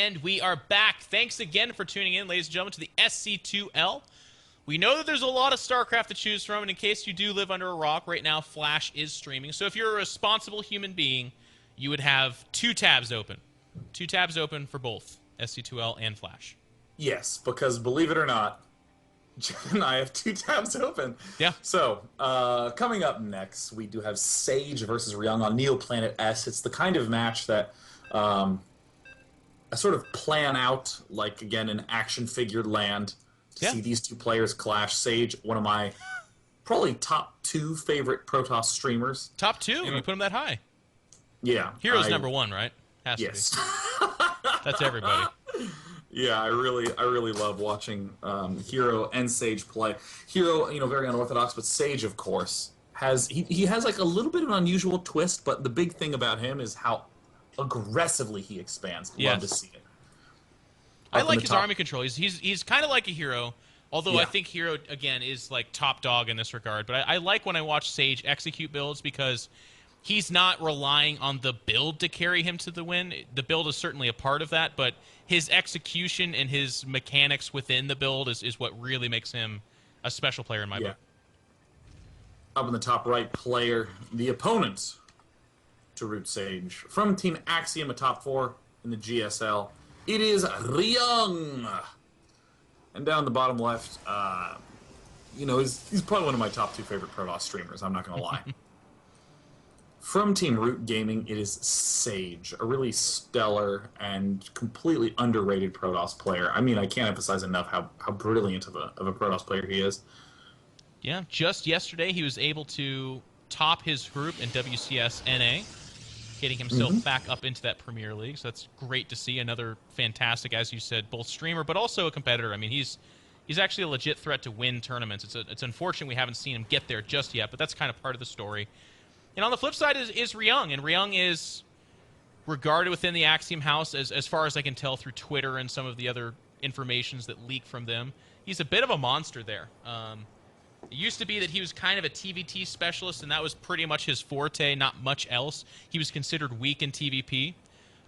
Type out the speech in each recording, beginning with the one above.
And we are back. Thanks again for tuning in, ladies and gentlemen, to the SC2L. We know that there's a lot of StarCraft to choose from, and in case you do live under a rock, right now Flash is streaming. So if you're a responsible human being, you would have two tabs open. Two tabs open for both SC2L and Flash. Yes, because believe it or not, Jen and I have two tabs open. Yeah. So, coming up next, we do have Sage versus Ryung on Neoplanet S. It's the kind of match that I sort of plan out, like, again, an action figured land to see these two players clash. Sage, one of my probably top 2 favorite Protoss streamers. Top 2? You put him that high? Yeah. Hero's number 1, right? Has to be. That's everybody. Yeah, I really love watching Hero and Sage play. Hero, very unorthodox, but Sage, of course, he has like a little bit of an unusual twist. But the big thing about him is how aggressively he expands. Love to see it. I like his army control. He's kind of like a Hero, although I think Hero again is like top dog in this regard. But I like when I watch Sage execute builds because he's not relying on the build to carry him to the win. The build is certainly a part of that, but his execution and his mechanics within the build is what really makes him a special player in my book. Up in the top right player, the opponent to Root Sage. From Team Axiom, a top 4 in the GSL, it is Ryung. And down the bottom left, he's probably one of my top 2 favorite Protoss streamers, I'm not going to lie. From Team ROOTGaming, it is Sage, a really stellar and completely underrated Protoss player. I mean, I can't emphasize enough how brilliant of a Protoss player he is. Yeah, just yesterday he was able to top his group in WCS NA, getting himself back up into that Premier League. So that's great to see. Another fantastic, as you said, both streamer but also a competitor. I mean, he's actually a legit threat to win tournaments. It's unfortunate we haven't seen him get there just yet, but that's kind of part of the story. And on the flip side is Ryung, and Ryung is regarded within the Axiom house, as far as I can tell through Twitter and some of the other informations that leak from them. He's a bit of a monster there. It used to be that he was kind of a TVT specialist, and that was pretty much his forte, not much else. He was considered weak in TVP.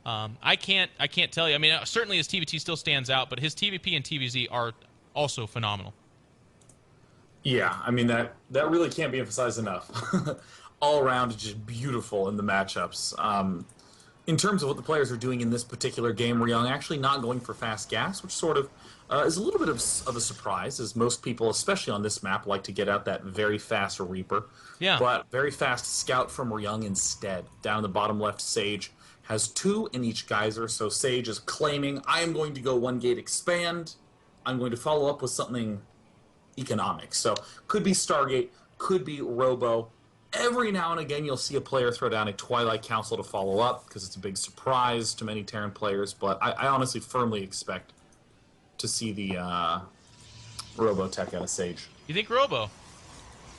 I can't tell you. I mean, certainly his TVT still stands out, but his TVP and TVZ are also phenomenal. Yeah, I mean, that really can't be emphasized enough. All around, just beautiful in the matchups. In terms of what the players are doing in this particular game, Ryung actually not going for fast gas, which sort of is a little bit of a surprise, as most people, especially on this map, like to get out that very fast Reaper. Yeah. But very fast Scout from Ryung instead. Down in the bottom left, Sage has 2 in each geyser, so Sage is claiming, I am going to go 1 gate expand. I'm going to follow up with something economic. So could be Stargate, could be Robo. Every now and again, you'll see a player throw down a Twilight Council to follow up, because it's a big surprise to many Terran players, but I honestly firmly expect to see the Robo tech out of Sage. You think Robo?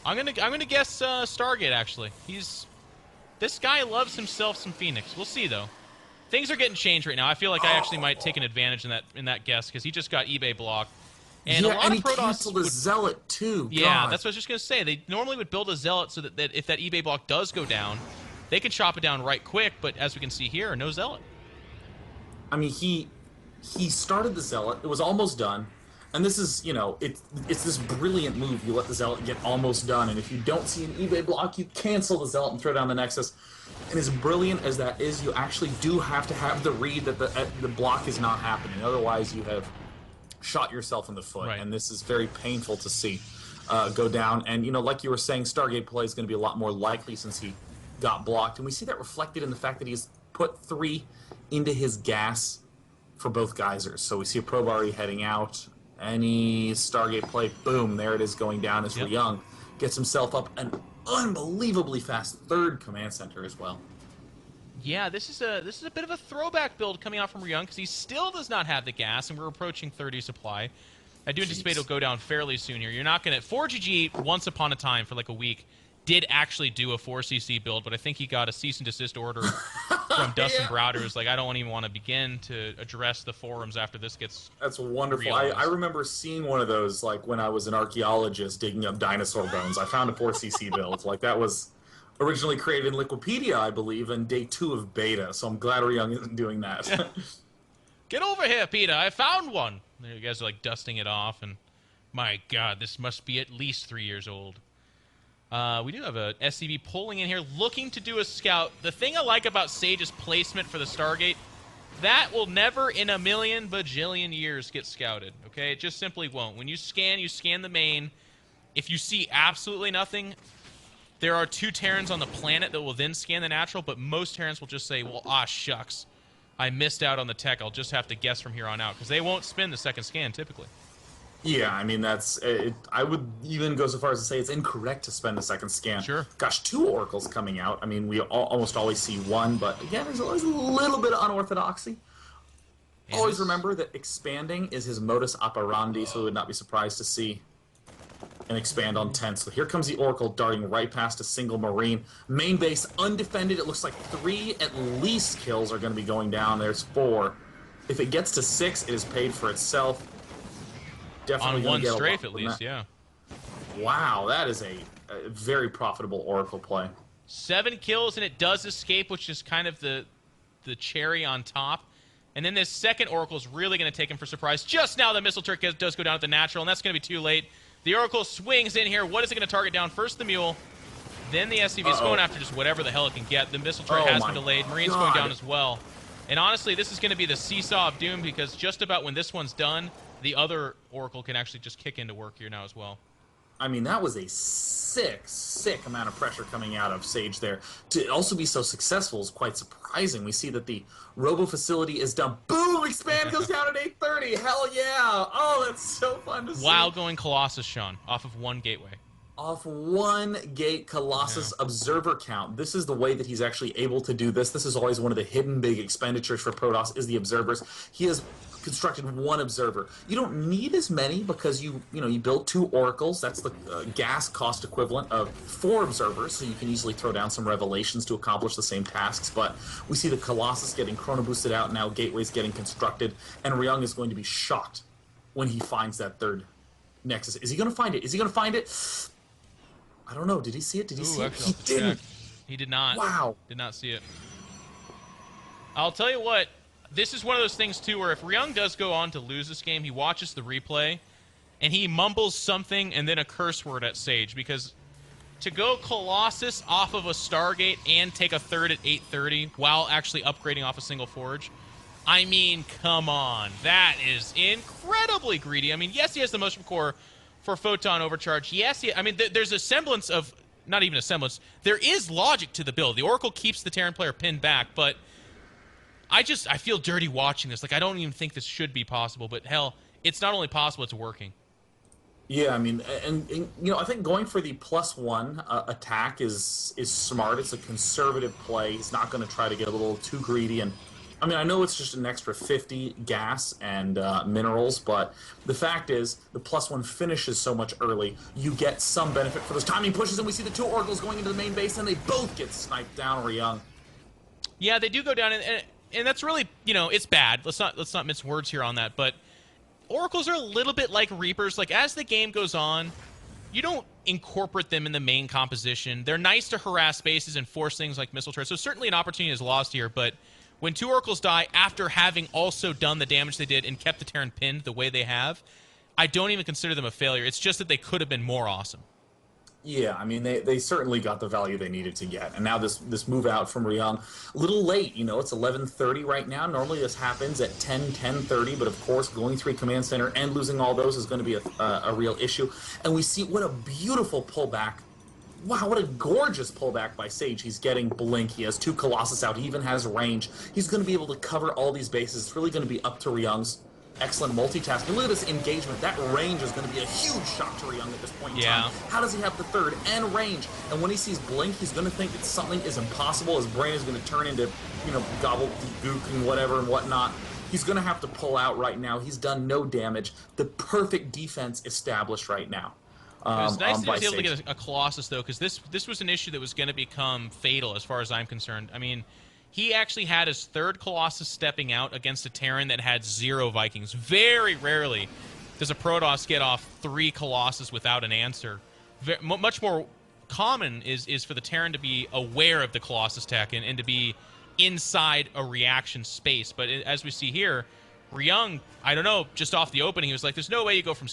I'm gonna guess Stargate, actually. This guy loves himself some Phoenix. We'll see, though. Things are getting changed right now. I feel like I actually might take an advantage in that guess, because he just got eBay blocked. And a lot and of Protoss canceled a Zealot, too. Yeah, God. that's what I was just going to say. They normally would build a Zealot so that if that eBay block does go down, they can chop it down right quick, but as we can see here, no Zealot. I mean, he started the Zealot. It was almost done. And this is, it's this brilliant move. You let the Zealot get almost done, and if you don't see an eBay block, you cancel the Zealot and throw down the Nexus. And as brilliant as that is, you actually do have to have the read that the block is not happening. Otherwise, you have shot yourself in the foot, and this is very painful to see go down. And, like you were saying, Stargate play is going to be a lot more likely since he got blocked. And we see that reflected in the fact that he's put 3 into his gas for both geysers. So we see a probe already heading out. Any Stargate play, boom, there it is going down as Ryung gets himself up an unbelievably fast 3rd command center as well. Yeah, this is a bit of a throwback build coming out from Ryung, because he still does not have the gas, and we're approaching 30 supply. I do anticipate it'll go down fairly soon here. You're not going to... 4GG, once upon a time, for like a week, did actually do a 4CC build, but I think he got a cease and desist order from Dustin Browder, who's like, I don't even want to begin to address the forums after this gets That's wonderful. I remember seeing one of those, like, when I was an archaeologist digging up dinosaur bones. I found a 4CC build. Like, that was originally created in Liquipedia, I believe, and day 2 of beta, so I'm glad Ryung isn't doing that. Get over here, Peter. I found one. There you guys are like dusting it off, and my God, this must be at least 3 years old. We do have a SCV pulling in here, looking to do a scout. The thing I like about Sage's placement for the Stargate, that will never in a million bajillion years get scouted, okay? It just simply won't. When you scan the main. If you see absolutely nothing, there are 2 Terrans on the planet that will then scan the natural, but most Terrans will just say, well, shucks. I missed out on the tech. I'll just have to guess from here on out, because they won't spin the second scan, typically. Yeah, I mean, that's it. I would even go so far as to say it's incorrect to spend the second scan. Sure. Gosh, 2 oracles coming out. I mean, we almost always see 1, but again, there's always a little bit of unorthodoxy. And always remember that expanding is his modus operandi, so we would not be surprised to see an expand on 10. So here comes the oracle darting right past a single Marine. Main base undefended. It looks like 3 at least kills are going to be going down. There's 4. If it gets to 6, it is paid for itself. Definitely on 1 strafe at least, yeah. Wow, that is a very profitable oracle play. 7 kills, and it does escape, which is kind of the cherry on top. And then this second oracle is really going to take him for surprise. Just now the missile turret does go down at the natural, and that's going to be too late. The oracle swings in here. What is it going to target down? First the mule, then the SCV. It's going after just whatever the hell it can get. The missile turret has been delayed. Marine's going down as well. And honestly, this is going to be the seesaw of doom, because just about when this one's done, the other oracle can actually just kick into work here now as well. I mean, that was a sick amount of pressure coming out of Sage there. To also be so successful is quite surprising. We see that the robo facility is done. Boom! Expand goes down at 8:30. Hell yeah! Oh, that's so fun to see. Wow, going Colossus, Sean, off of 1 gateway. Off 1 gate Colossus observer count. This is the way that he's actually able to do this. This is always one of the hidden big expenditures for Protoss, is the observers. He has constructed 1 observer. You don't need as many, because you build 2 oracles. That's the gas cost equivalent of 4 observers, so you can easily throw down some revelations to accomplish the same tasks. But we see the Colossus getting chrono boosted out now, gateways getting constructed, and Ryung is going to be shocked when he finds that 3rd Nexus. Is he going to find it? Is he going to find it? I don't know. Did he see it? Did he see it? He didn't. He did not. Wow. Did not see it. I'll tell you what. This is one of those things, too, where if Ryung does go on to lose this game, he watches the replay, and he mumbles something and then a curse word at Sage, because to go Colossus off of a Stargate and take a 3rd at 8:30 while actually upgrading off a single forge, I mean, come on. That is incredibly greedy. I mean, yes, he has the motion core for Photon Overcharge. Yes, I mean, there's a semblance of, not even a semblance, there is logic to the build. The Oracle keeps the Terran player pinned back, but I feel dirty watching this. Like, I don't even think this should be possible, but hell, it's not only possible, it's working. Yeah, I mean, and I think going for the +1 attack is smart. It's a conservative play. He's not going to try to get a little too greedy. And I mean, I know it's just an extra 50 gas and minerals, but the fact is, the +1 finishes so much early, you get some benefit for those timing pushes, and we see the 2 oracles going into the main base, and they both get sniped down, Ryung. Yeah, they do go down, and that's really, it's bad. Let's not mince words here on that, but oracles are a little bit like Reapers. Like, as the game goes on, you don't incorporate them in the main composition. They're nice to harass bases and force things like missile turrets, so certainly an opportunity is lost here, but when 2 oracles die after having also done the damage they did and kept the Terran pinned the way they have, I don't even consider them a failure. It's just that they could have been more awesome. Yeah, I mean, they certainly got the value they needed to get. And now this move out from Ryung, a little late, it's 11:30 right now. Normally this happens at 10:30, but of course going through Command Center and losing all those is going to be a real issue. And we see what a beautiful pullback. Wow, what a gorgeous pullback by Sage. He's getting Blink. He has 2 Colossus out. He even has range. He's going to be able to cover all these bases. It's really going to be up to Ryung's excellent multitasking. Look at this engagement. That range is going to be a huge shock to Ryung at this point in time. How does he have the 3rd and range? And when he sees Blink, he's going to think that something is impossible. His brain is going to turn into, gobbledygook and whatever and whatnot. He's going to have to pull out right now. He's done no damage. The perfect defense established right now. It was nice that he was able to get a Colossus, though, because this was an issue that was going to become fatal as far as I'm concerned. I mean, he actually had his 3rd Colossus stepping out against a Terran that had 0 Vikings. Very rarely does a Protoss get off 3 Colossus without an answer. Much more common is for the Terran to be aware of the Colossus tech and to be inside a reaction space. But as we see here, Ryung, I don't know, just off the opening, he was like, there's no way you go from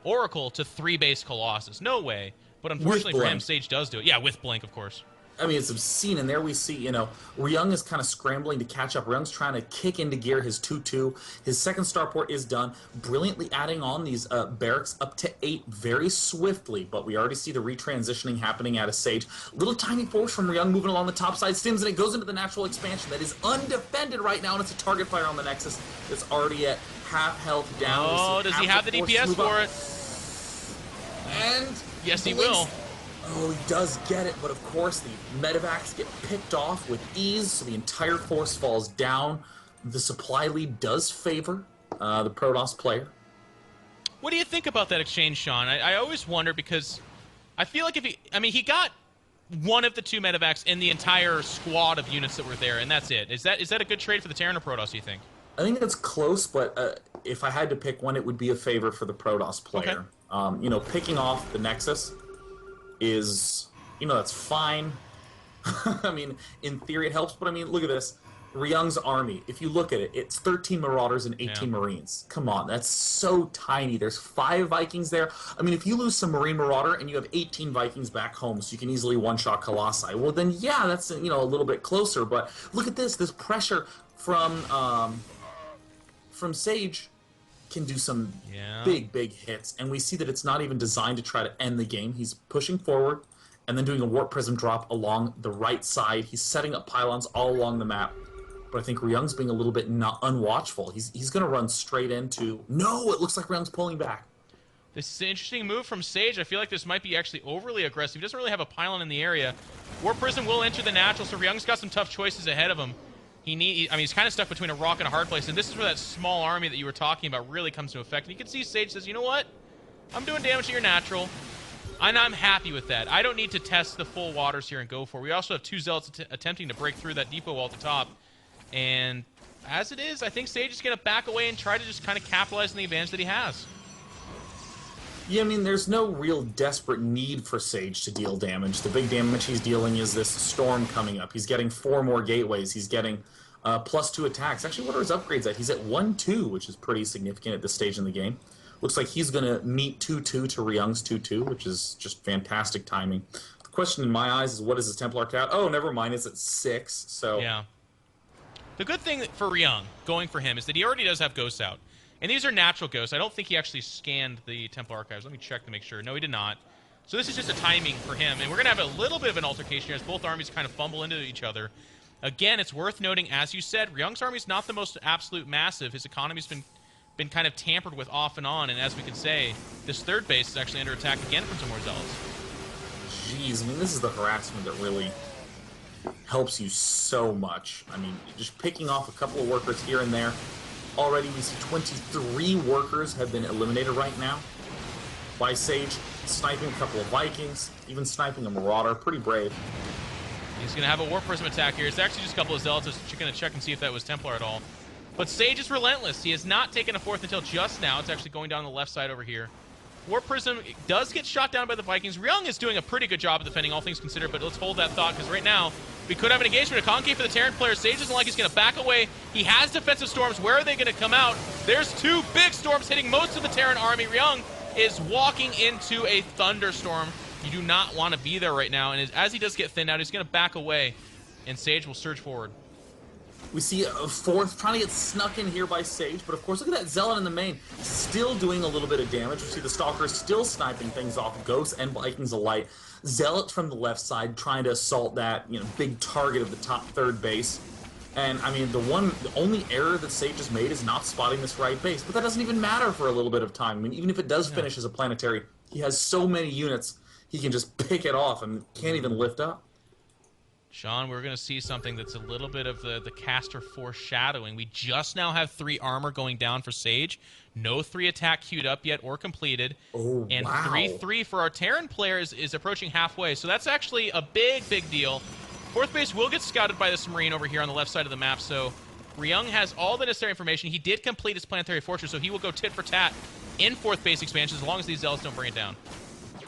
Oracle to 3-base Colossus. No way. But unfortunately for him, Sage does do it. Yeah, with Blink, of course. I mean, it's obscene, and there we see, Ryung is kind of scrambling to catch up. Ryung's trying to kick into gear his 2-2. His second starport is done, brilliantly adding on these barracks up to 8 very swiftly, but we already see the retransitioning happening out of Sage. Little tiny force from Ryung moving along the top side, stims, and it goes into the natural expansion that is undefended right now, and it's a target fire on the Nexus that's already at half health down. Oh, does he have the DPS for it? And yes, he will. Oh, he does get it, but of course the medevacs get picked off with ease, so the entire force falls down. The supply lead does favor the Protoss player. What do you think about that exchange, Sean? I always wonder, because I feel like he got one of the 2 medevacs in the entire squad of units that were there, and that's it. Is that a good trade for the Terran or Protoss, do you think? I think that's close, but if I had to pick one, it would be a favor for the Protoss player. Okay. Picking off the Nexus is, that's fine. I mean, in theory it helps, but I mean, look at this. Ryung's army, if you look at it, it's 13 Marauders and 18 Marines. Come on, that's so tiny. There's 5 Vikings there. I mean, if you lose some Marine Marauder and you have 18 Vikings back home, so you can easily one-shot Colossi, well then, yeah, that's, a little bit closer. But look at this pressure from Sage can do some big hits, and we see that it's not even designed to try to end the game. He's pushing forward and then doing a Warp Prism drop along the right side. He's setting up pylons all along the map, but I think Ryung's being a little bit unwatchful. He's going to run straight into... No, it looks like Ryung's pulling back. This is an interesting move from Sage. I feel like this might be actually overly aggressive. He doesn't really have a pylon in the area. Warp Prism will enter the natural, so Ryung's got some tough choices ahead of him. He's kind of stuck between a rock and a hard place, and this is where that small army that you were talking about really comes to effect. And you can see Sage says, you know what? I'm doing damage to your natural, and I'm happy with that. I don't need to test the full waters here and go for it. We also have 2 Zealots attempting to break through that depot wall at the top. And as it is, I think Sage is going to back away and try to just kind of capitalize on the advantage that he has. Yeah, I mean, there's no real desperate need for Sage to deal damage. The big damage he's dealing is this storm coming up. He's getting 4 more gateways. He's getting +2 attacks. Actually, what are his upgrades at? He's at 1-2, which is pretty significant at this stage in the game. Looks like he's going to meet 2-2 to Ryung's 2-2, which is just fantastic timing. The question in my eyes is, what is his Templar count? Oh, never mind, it's at 6, so... Yeah. The good thing for Ryung, going for him, is that he already does have ghosts out. And these are natural ghosts. I don't think he actually scanned the Templar Archives. Let me check to make sure. No, he did not. So this is just a timing for him. And we're going to have a little bit of an altercation here as both armies kind of fumble into each other. Again, it's worth noting, as you said, Ryung's army is not the most absolute massive. His economy's been kind of tampered with off and on. And as we can say, this 3rd base is actually under attack again from some more Zealots. Jeez, I mean, this is the harassment that really helps you so much. I mean, just picking off a couple of workers here and there. Already we see 23 workers have been eliminated right now by Sage, sniping a couple of Vikings, even sniping a Marauder. Pretty brave. He's going to have a Warp Prism attack here. It's actually just a couple of Zealots. Just going to check and see if that was Templar at all. But Sage is relentless. He has not taken a 4th until just now. It's actually going down the left side over here. Warp Prism does get shot down by the Vikings. Ryung is doing a pretty good job of defending, all things considered, but let's hold that thought, because right now, we could have an engagement, a concave for the Terran player. Sage doesn't like he's going to back away. He has defensive storms. Where are they going to come out? There's 2 big storms hitting most of the Terran army. Ryung is walking into a thunderstorm. You do not want to be there right now, and as he does get thinned out, he's going to back away, and Sage will surge forward. We see a 4th trying to get snuck in here by Sage, but of course, look at that Zealot in the main, still doing a little bit of damage. We see the Stalker still sniping things off Ghosts and Vikings alike. Zealot from the left side trying to assault that big target of the top 3rd base. And I mean, the only error that Sage has made is not spotting this right base, but that doesn't even matter for a little bit of time. I mean, even if it does finish as a planetary, he has so many units, he can just pick it off and can't even lift up. Sean, we're going to see something that's a little bit of the caster foreshadowing. We just now have 3 armor going down for Sage. No 3 attack queued up yet or completed. Oh, and wow. 3-3 for our Terran player is approaching halfway. So that's actually a big deal. 4th base will get scouted by this Marine over here on the left side of the map. So Ryung has all the necessary information. He did complete his planetary fortress, so he will go tit for tat in 4th base expansion as long as these Zealots don't bring it down.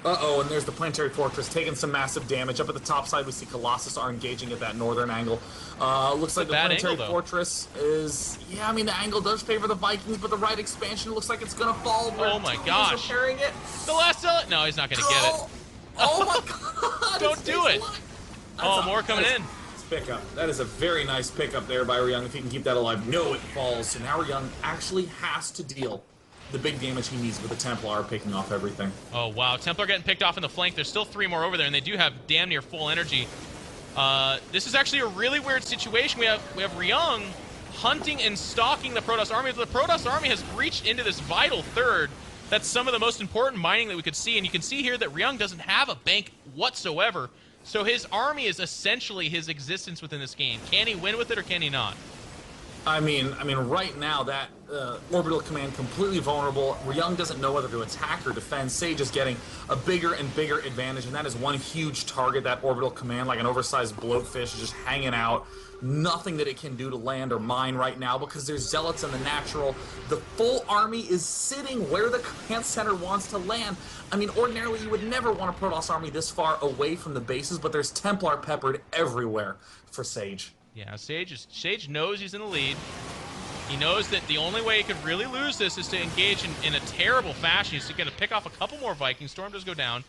Uh-oh, and there's the Planetary Fortress taking some massive damage. Up at the top side, we see Colossus are engaging at that northern angle. Looks like the Planetary Fortress is... Yeah, I mean, the angle does favor the Vikings, but the right expansion looks like it's going to fall. Oh my gosh. Repairing it. The last zealot? No, he's not going to get it. Oh my god! Don't do it. Oh, more coming in. Pickup. That is a very nice pickup there by Ryung if he can keep that alive. No, it falls. So now Ryung actually has to deal the big damage he needs with the Templar picking off everything. Oh, wow. Templar getting picked off in the flank. There's still 3 more over there, and they do have damn near full energy. This is actually a really weird situation. We have Ryung hunting and stalking the Protoss army. The Protoss army has breached into this vital third. That's some of the most important mining that we could see, and you can see here that Ryung doesn't have a bank whatsoever. So his army is essentially his existence within this game. Can he win with it or can he not? I mean, right now that orbital command completely vulnerable. Ryung doesn't know whether to attack or defend. Sage is getting a bigger and bigger advantage, and that is one huge target. That orbital command, like an oversized bloatfish, is just hanging out. Nothing that it can do to land or mine right now because there's zealots in the natural. The full army is sitting where the command center wants to land. I mean, ordinarily you would never want a Protoss army this far away from the bases, but there's Templar peppered everywhere for Sage. Yeah, Sage knows he's in the lead. He knows that the only way he could really lose this is to engage in a terrible fashion. He's going to pick off a couple more Vikings. Storm does go down.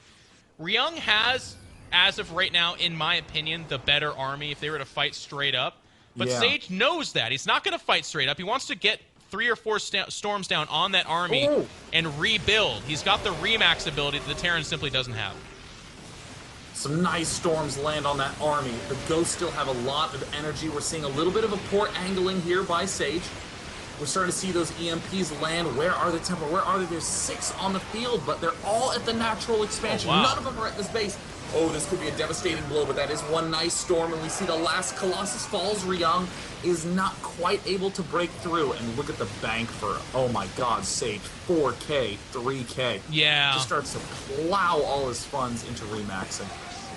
Ryung has, as of right now, in my opinion, the better army if they were to fight straight up. But yeah. Sage knows that. He's not going to fight straight up. He wants to get 3 or 4 storms down on that army and rebuild. He's got the Remax ability that the Terran simply doesn't have. Some nice storms land on that army. The Ghosts still have a lot of energy. We're seeing a little bit of a poor angling here by Sage. We're starting to see those EMPs land. Where are the Templar? Where are they? There's 6 on the field, but they're all at the natural expansion. Oh, wow. None of them are at this base. Oh, this could be a devastating blow, but that is one nice storm, and we see the last Colossus falls. Ryung is not quite able to break through, and look at the bank for, oh my god, Sage, 4K, 3K. Yeah. Just starts to plow all his funds into remaxing.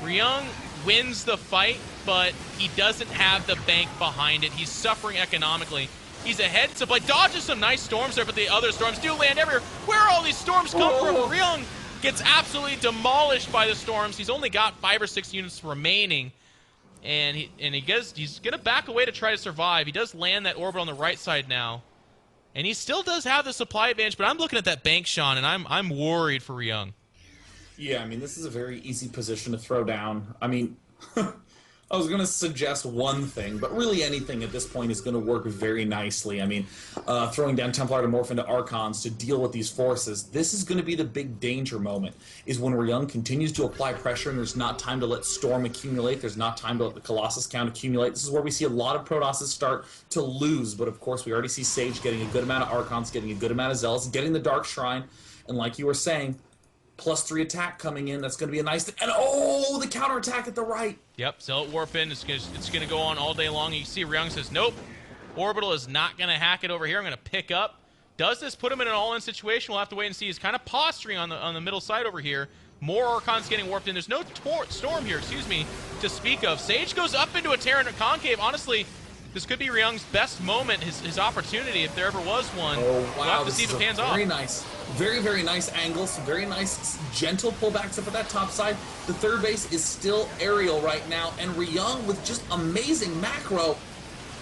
Ryung wins the fight, but he doesn't have the bank behind it. He's suffering economically. He's ahead, so like dodges some nice storms there, but the other storms do land everywhere. Where are all these storms come from? Ryung gets absolutely demolished by the storms. He's only got 5 or 6 units remaining, and he's gonna back away to try to survive. He does land that orbit on the right side now, and he still does have the supply advantage. But I'm looking at that bank, Sean, and I'm worried for Ryung. Yeah, I mean, this is a very easy position to throw down. I mean, I was going to suggest one thing, but really anything at this point is going to work very nicely. I mean, throwing down Templar to morph into Archons to deal with these forces, this is going to be the big danger moment, is when Ryung continues to apply pressure and there's not time to let Storm accumulate, there's not time to let the Colossus count accumulate. This is where we see a lot of Protosses start to lose, but of course we already see Sage getting a good amount of Archons, getting a good amount of Zealots, getting the Dark Shrine, and like you were saying, +3 attack coming in. That's going to be a nice thing. And oh, the counterattack at the right. Yep, Zealot Warp in. It's going to go on all day long. You see Ryung says, nope, Orbital is not going to hack it over here. I'm going to pick up. Does this put him in an all-in situation? We'll have to wait and see. He's kind of posturing on the middle side over here. More Archons getting warped in. There's no storm here, to speak of. Sage goes up into a Terran Concave. Honestly, this could be Ryung's best moment, his opportunity, if there ever was one. Oh, wow. We'll have to see if it pans off. Very nice. Very, very nice angle. Some very nice, gentle pullbacks up at that top side. The third base is still aerial right now, and Ryung, with just amazing macro,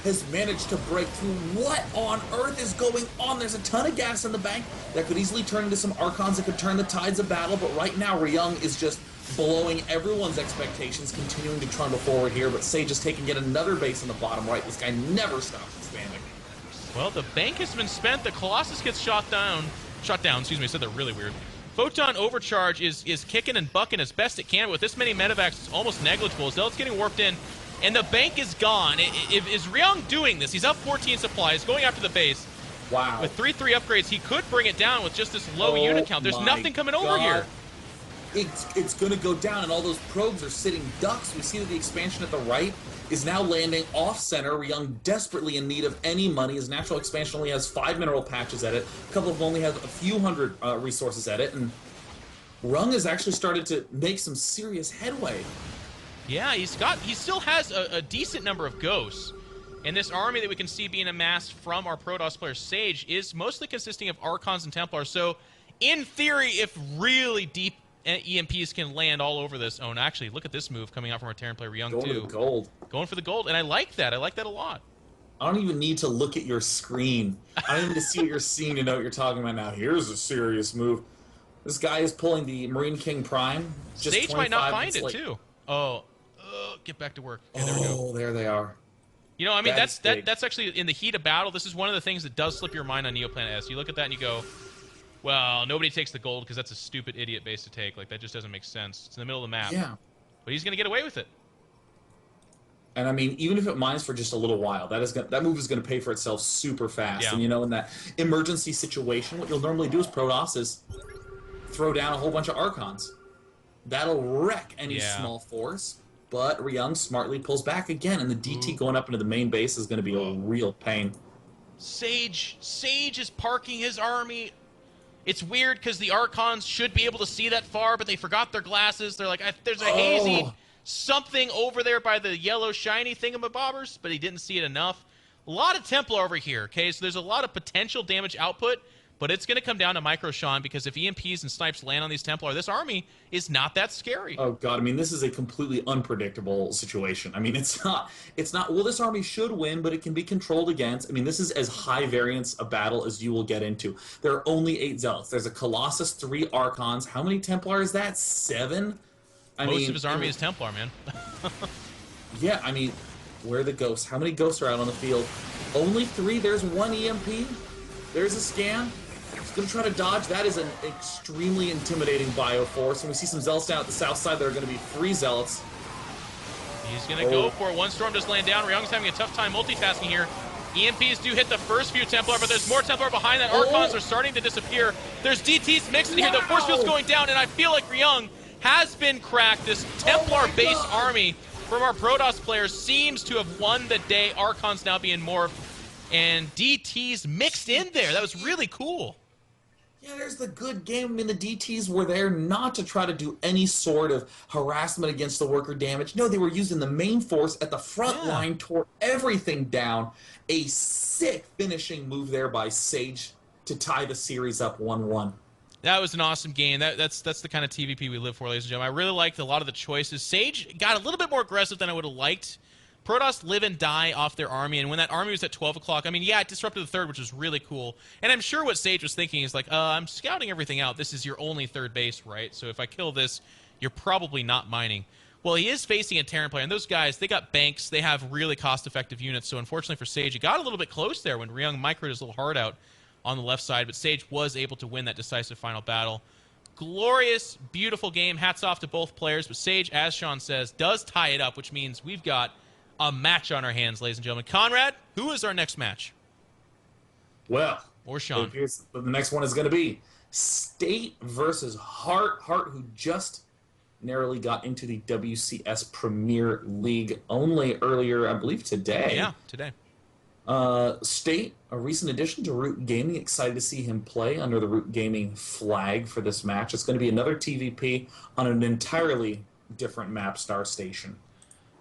has managed to break through. What on earth is going on? There's a ton of gas in the bank that could easily turn into some Archons that could turn the tides of battle, but right now Ryung is just blowing everyone's expectations, continuing to trundle forward here, but Sage is taking yet another base on the bottom right. This guy never stops expanding. Well, the bank has been spent. The Colossus gets shot down, I said that really weird. Photon Overcharge is kicking and bucking as best it can. With this many medevacs, it's almost negligible. Zealot's getting warped in, and the bank is gone. Is Ryung doing this? He's up 14 supplies, going after the base. Wow. With 3-3 upgrades, he could bring it down with just this low unit count. There's nothing coming over here. It's going to go down, and all those probes are sitting ducks. We see that the expansion at the right is now landing off-center. Ryung desperately in need of any money. His natural expansion only has 5 mineral patches at it. A couple of them only have a few hundred resources at it, and Ryung has actually started to make some serious headway. Yeah, he still has a decent number of ghosts. And this army that we can see being amassed from our Protoss player Sage is mostly consisting of Archons and Templars. So, in theory, if really deep EMPs can land all over this. Oh, and actually, look at this move coming out from our Terran player Young Going too. for the gold. Going for the gold, and I like that. I like that a lot. I don't even need to look at your screen. I don't even need to see what you're seeing to know what you're talking about now. Here's a serious move. This guy is pulling the Marine King Prime. Just Sage might not find it, late. too. Oh, get back to work. Okay, there we go. Oh, there they are. You know, I mean, That's that's actually, in the heat of battle, this is one of the things that does slip your mind on Neoplanet S. You look at that and you go, well, nobody takes the gold because that's a stupid idiot base to take. Like, that just doesn't make sense. It's in the middle of the map. Yeah. But he's going to get away with it. And I mean, even if it mines for just a little while, that move is going to pay for itself super fast. Yeah. And you know, in that emergency situation, what you'll normally do as Protoss is throw down a whole bunch of Archons. That'll wreck any small force. But Ryung smartly pulls back again, and the DT going up into the main base is going to be a real pain. Sage is parking his army. It's weird because the Archons should be able to see that far, but they forgot their glasses. They're like, there's a hazy something over there by the yellow shiny thingamabobbers, but he didn't see it enough. A lot of Templar over here, okay? So there's a lot of potential damage output, but it's going to come down to Micro Sean because if EMPs and snipes land on these Templar, this army is not that scary. Oh god, I mean, this is a completely unpredictable situation. I mean, it's not, well, this army should win, but it can be controlled against. I mean, this is as high variance a battle as you will get into. There are only 8 Zealots. There's a Colossus, 3 Archons. How many Templar is that? 7? Most of his army is Templar, man. Yeah, I mean, where are the ghosts? How many ghosts are out on the field? Only 3. There's 1 EMP. There's a scan. He's going to try to dodge. That is an extremely intimidating bioforce. And we see some Zealots down at the south side. There are going to be 3 Zealots. He's going to go for it. One Storm just laying down. Ryung's having a tough time multitasking here. EMPs do hit the first few Templar, but there's more Templar behind that. Archons are starting to disappear. There's DTs mixed in here. The force field's going down, and I feel like Ryung has been cracked. This Templar base army from our Protoss players seems to have won the day. Archons now being morphed, and DTs mixed in there. That was really cool. Yeah, there's the good game. I mean, the DTs were there not to try to do any sort of harassment against the worker damage. No, they were using the main force at the front line, tore everything down. A sick finishing move there by Sage to tie the series up 1-1. That was an awesome game. That's the kind of TVP we live for, ladies and gentlemen. I really liked a lot of the choices. Sage got a little bit more aggressive than I would have liked. Protoss live and die off their army, and when that army was at 12 o'clock, I mean, yeah, it disrupted the third, which was really cool. And I'm sure what Sage was thinking is like, I'm scouting everything out. This is your only third base, right? So if I kill this, you're probably not mining. Well, he is facing a Terran player, and those guys, they got banks. They have really cost-effective units, so unfortunately for Sage, he got a little bit close there when Ryung microed his little heart out on the left side, but Sage was able to win that decisive final battle. Glorious, beautiful game. Hats off to both players, but Sage, as Sean says, does tie it up, which means we've got a match on our hands, ladies and gentlemen. Conrad, who is our next match? Well, or Sean. The next one is going to be State versus Hart. Hart, who just narrowly got into the WCS Premier League only earlier, I believe, today. Yeah, today. State, a recent addition to Root Gaming. Excited to see him play under the Root Gaming flag for this match. It's going to be another TVP on an entirely different map, Star Station.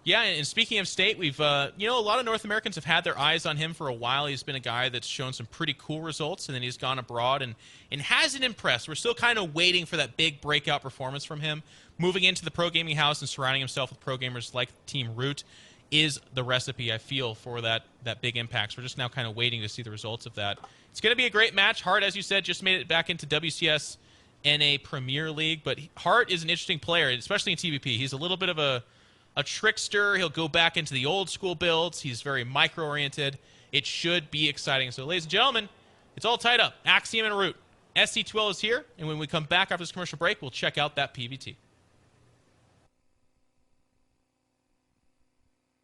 Yeah, and speaking of State, we've, a lot of North Americans have had their eyes on him for a while. He's been a guy that's shown some pretty cool results, and then he's gone abroad and hasn't impressed. We're still kind of waiting for that big breakout performance from him. Moving into the pro gaming house and surrounding himself with pro gamers like Team Root is the recipe, I feel, for that big impact. So we're just now kind of waiting to see the results of that. It's going to be a great match. Hart, as you said, just made it back into WCS NA Premier League, but Hart is an interesting player, especially in TVP. He's a little bit of a trickster. He'll go back into the old school builds. He's very micro-oriented. It should be exciting. So, ladies and gentlemen, it's all tied up. Axiom and Root. SC2L is here, and when we come back after this commercial break, we'll check out that PVT.